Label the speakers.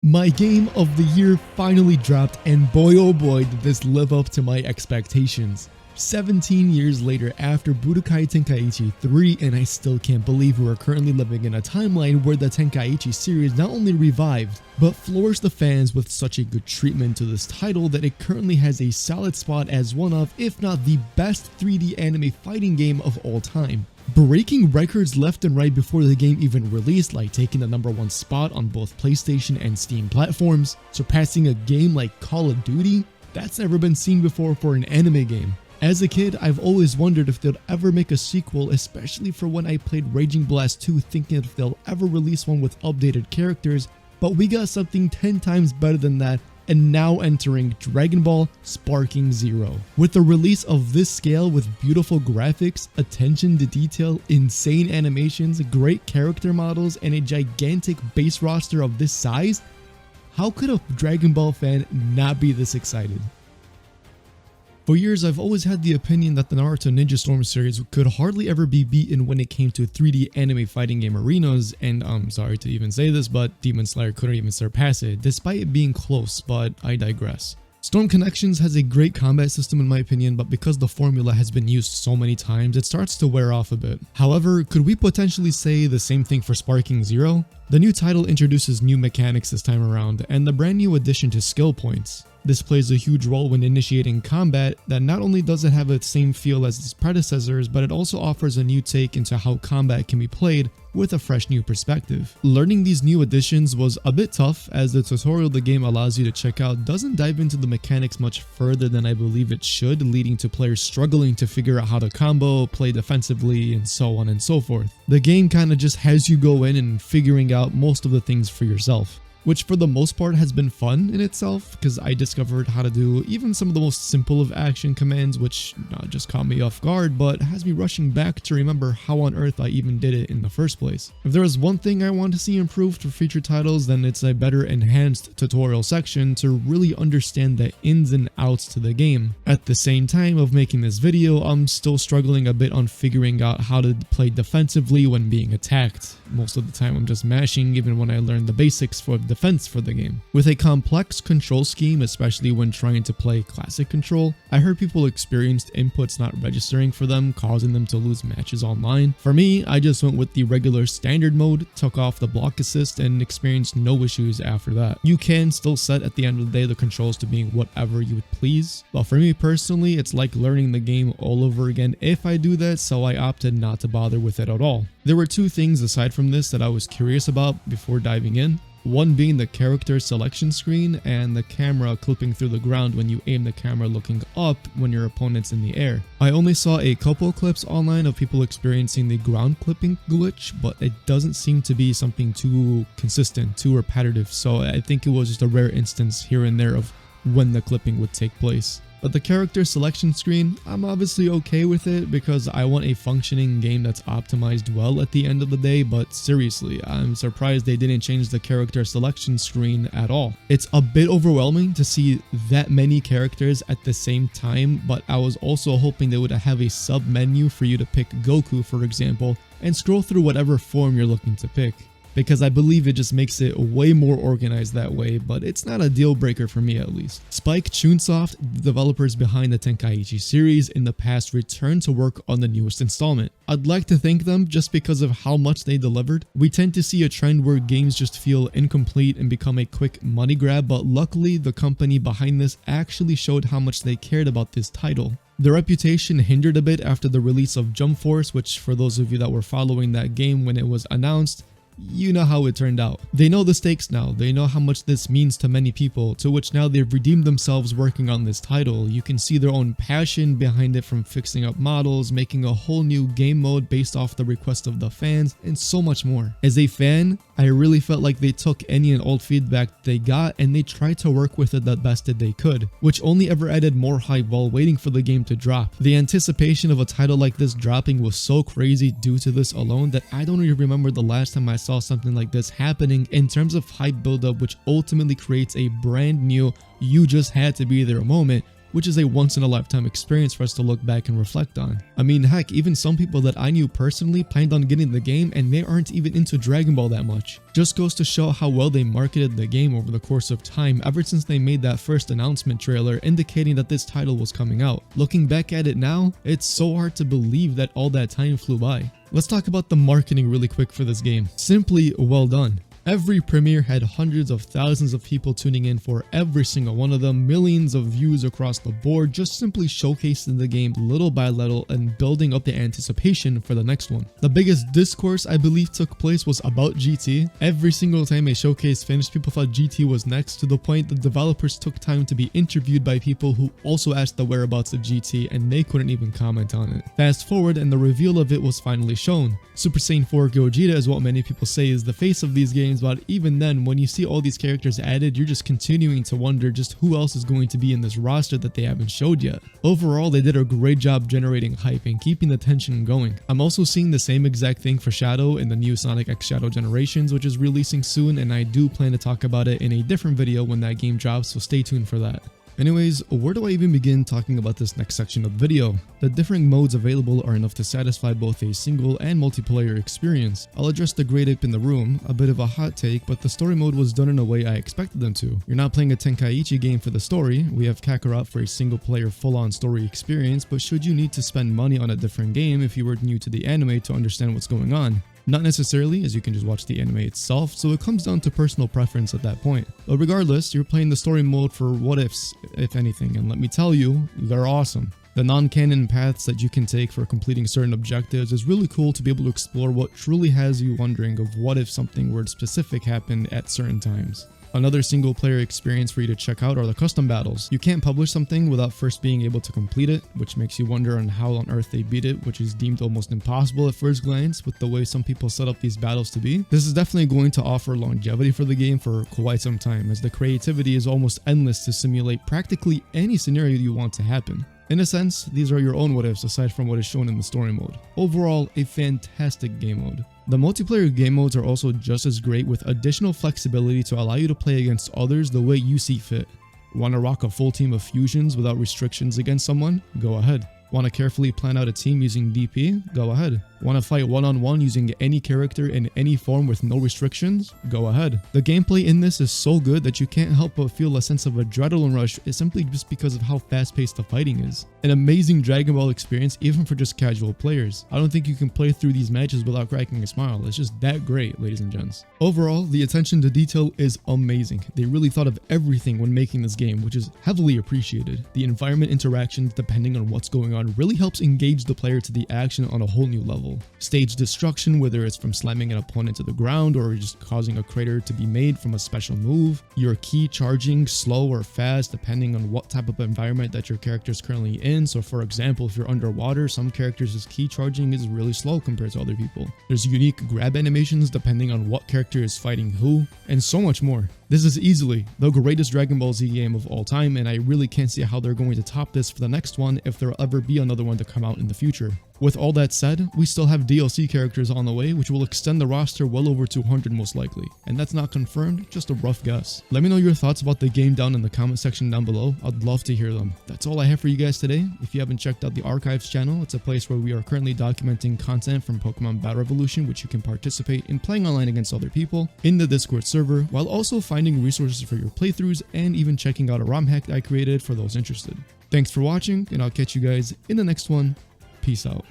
Speaker 1: My game of the year finally dropped, and boy oh boy did this live up to my expectations. 17 years later after Budokai Tenkaichi 3, and I still can't believe we are currently living in a timeline where the Tenkaichi series not only revived, but flourished the fans with such a good treatment to this title that it currently has a solid spot as one of, if not the best 3D anime fighting game of all time. Breaking records left and right before the game even released, like taking the #1 spot on both PlayStation and Steam platforms, surpassing a game like Call of Duty. That's never been seen before for an anime game. As a kid, I've always wondered if they'll ever make a sequel, especially for when I played Raging Blast 2, thinking if they'll ever release one with updated characters, but we got something 10 times better than that, and now entering Dragon Ball Sparking Zero. With the release of this scale with beautiful graphics, attention to detail, insane animations, great character models, and a gigantic base roster of this size, how could a Dragon Ball fan not be this excited? For years, I've always had the opinion that the Naruto Ninja Storm series could hardly ever be beaten when it came to 3D anime fighting game arenas, and I'm sorry to even say this, but Demon Slayer couldn't even surpass it, despite it being close, but I digress. Storm Connections has a great combat system in my opinion, but because the formula has been used so many times, it starts to wear off a bit. However, could we potentially say the same thing for Sparking Zero? The new title introduces new mechanics this time around, and the brand new addition to skill points. This plays a huge role when initiating combat that not only does it have the same feel as its predecessors, but it also offers a new take into how combat can be played with a fresh new perspective. Learning these new additions was a bit tough, as the tutorial the game allows you to check out doesn't dive into the mechanics much further than I believe it should, leading to players struggling to figure out how to combo, play defensively, and so on and so forth. The game kinda just has you go in and figuring out most of the things for yourself, which for the most part has been fun in itself, because I discovered how to do even some of the most simple of action commands, which not just caught me off guard, but has me rushing back to remember how on earth I even did it in the first place. If there is one thing I want to see improved for future titles, then it's a better enhanced tutorial section to really understand the ins and outs to the game. At the same time of making this video, I'm still struggling a bit on figuring out how to play defensively when being attacked. Most of the time I'm just mashing, even when I learned the basics for defense for the game. With a complex control scheme, especially when trying to play classic control, I heard people experienced inputs not registering for them, causing them to lose matches online. For me, I just went with the regular standard mode, took off the block assist, and experienced no issues after that. You can still set at the end of the day the controls to being whatever you would please, but for me personally, it's like learning the game all over again if I do that, so I opted not to bother with it at all. There were two things aside from this that I was curious about before diving in. One being the character selection screen and the camera clipping through the ground when you aim the camera looking up when your opponent's in the air. I only saw a couple clips online of people experiencing the ground clipping glitch, but it doesn't seem to be something too consistent, too repetitive, so I think it was just a rare instance here and there of when the clipping would take place. But the character selection screen, I'm obviously okay with it because I want a functioning game that's optimized well at the end of the day, but seriously, I'm surprised they didn't change the character selection screen at all. It's a bit overwhelming to see that many characters at the same time, but I was also hoping they would have a sub menu for you to pick Goku, for example, and scroll through whatever form you're looking to pick, because I believe it just makes it way more organized that way, but it's not a deal breaker for me at least. Spike Chunsoft, the developers behind the Tenkaichi series, in the past returned to work on the newest installment. I'd like to thank them just because of how much they delivered. We tend to see a trend where games just feel incomplete and become a quick money grab, but luckily the company behind this actually showed how much they cared about this title. The reputation hindered a bit after the release of Jump Force, which for those of you that were following that game when it was announced, you know how it turned out. They know the stakes now, they know how much this means to many people, to which now they've redeemed themselves working on this title. You can see their own passion behind it, from fixing up models, making a whole new game mode based off the request of the fans, and so much more. As a fan, I really felt like they took any and all feedback they got and they tried to work with it the best that they could, which only ever added more hype while waiting for the game to drop. The anticipation of a title like this dropping was so crazy due to this alone that I don't even remember the last time I saw something like this happening in terms of hype buildup, which ultimately creates a brand new "you just had to be there" moment, which is a once-in-a-lifetime experience for us to look back and reflect on. I mean, heck, even some people that I knew personally planned on getting the game and they aren't even into Dragon Ball that much. Just goes to show how well they marketed the game over the course of time ever since they made that first announcement trailer indicating that this title was coming out. Looking back at it now, it's so hard to believe that all that time flew by. Let's talk about the marketing really quick for this game. Simply well done. Every premiere had hundreds of thousands of people tuning in for every single one of them, millions of views across the board, just simply showcasing the game little by little and building up the anticipation for the next one. The biggest discourse I believe took place was about GT. Every single time a showcase finished, people thought GT was next, to the point the developers took time to be interviewed by people who also asked the whereabouts of GT and they couldn't even comment on it. Fast forward and the reveal of it was finally shown. Super Saiyan 4 Gogeta is what many people say is the face of these games, but even then, when you see all these characters added, you're just continuing to wonder just who else is going to be in this roster that they haven't showed yet. Overall, they did a great job generating hype and keeping the tension going. I'm also seeing the same exact thing for Shadow in the new Sonic X Shadow Generations, which is releasing soon, and I do plan to talk about it in a different video when that game drops, so stay tuned for that. Anyways, where do I even begin talking about this next section of the video? The different modes available are enough to satisfy both a single and multiplayer experience. I'll address the great ape in the room, a bit of a hot take, but the story mode was done in a way I expected them to. You're not playing a Tenkaichi game for the story, we have Kakarot for a single player full-on story experience, but should you need to spend money on a different game if you were new to the anime to understand what's going on? Not necessarily, as you can just watch the anime itself, so it comes down to personal preference at that point. But regardless, you're playing the story mode for what ifs, if anything, and let me tell you, they're awesome. The non-canon paths that you can take for completing certain objectives is really cool to be able to explore what truly has you wondering of what if something were specific happened at certain times. Another single player experience for you to check out are the custom battles. You can't publish something without first being able to complete it, which makes you wonder on how on earth they beat it, which is deemed almost impossible at first glance with the way some people set up these battles to be. This is definitely going to offer longevity for the game for quite some time, as the creativity is almost endless to simulate practically any scenario you want to happen. In a sense, these are your own what-ifs aside from what is shown in the story mode. Overall, a fantastic game mode. The multiplayer game modes are also just as great, with additional flexibility to allow you to play against others the way you see fit. Want to rock a full team of fusions without restrictions against someone? Go ahead. Want to carefully plan out a team using DP? Go ahead. Want to fight one-on-one using any character in any form with no restrictions? Go ahead. The gameplay in this is so good that you can't help but feel a sense of adrenaline rush simply just because of how fast-paced the fighting is. An amazing Dragon Ball experience even for just casual players. I don't think you can play through these matches without cracking a smile. It's just that great, ladies and gents. Overall, the attention to detail is amazing. They really thought of everything when making this game, which is heavily appreciated. The environment interactions, depending on what's going on, really helps engage the player to the action on a whole new level. Stage destruction, whether it's from slamming an opponent to the ground or just causing a crater to be made from a special move. Your key charging, slow or fast, depending on what type of environment that your character is currently in. So for example, if you're underwater, some characters' key charging is really slow compared to other people. There's unique grab animations depending on what character is fighting who, and so much more. This is easily the greatest Dragon Ball Z game of all time, and I really can't see how they're going to top this for the next one if there'll ever be another one to come out in the future. With all that said, we still have DLC characters on the way, which will extend the roster well over 200 most likely, and that's not confirmed, just a rough guess. Let me know your thoughts about the game down in the comment section down below. I'd love to hear them. That's all I have for you guys today. If you haven't checked out the Archives channel, it's a place where we are currently documenting content from Pokemon Battle Revolution, which you can participate in playing online against other people in the Discord server, while also finding resources for your playthroughs and even checking out a ROM hack I created for those interested. Thanks for watching, and I'll catch you guys in the next one. Peace out.